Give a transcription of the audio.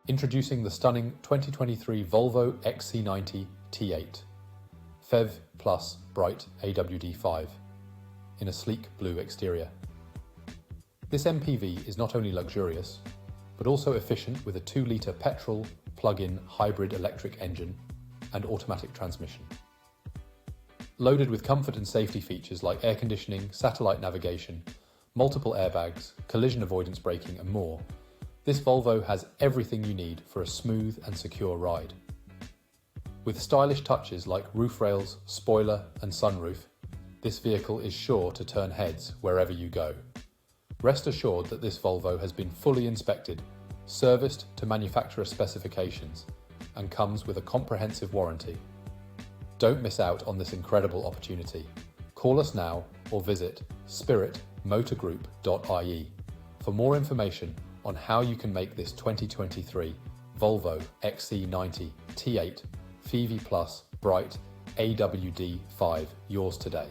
Introducing the stunning 2023 Volvo Xc90 T8, Phev plus bright AWD 5, in a sleek blue exterior. This MPV is not only luxurious, but also efficient with a 2-litre petrol plug-in hybrid electric engine and automatic transmission. Loaded with comfort and safety features like air conditioning, satellite navigation, multiple airbags, collision avoidance braking and more, this Volvo has everything you need for a smooth and secure ride. With stylish touches like roof rails, spoiler and sunroof, this vehicle is sure to turn heads wherever you go. Rest assured that this Volvo has been fully inspected, serviced to manufacturer specifications, and comes with a comprehensive warranty. Don't miss out on this incredible opportunity. Call us now or visit spiritmotorgroup.ie for more information on how you can make this 2023 Volvo XC90 T8 Phev Plus Bright AWD 5 yours today.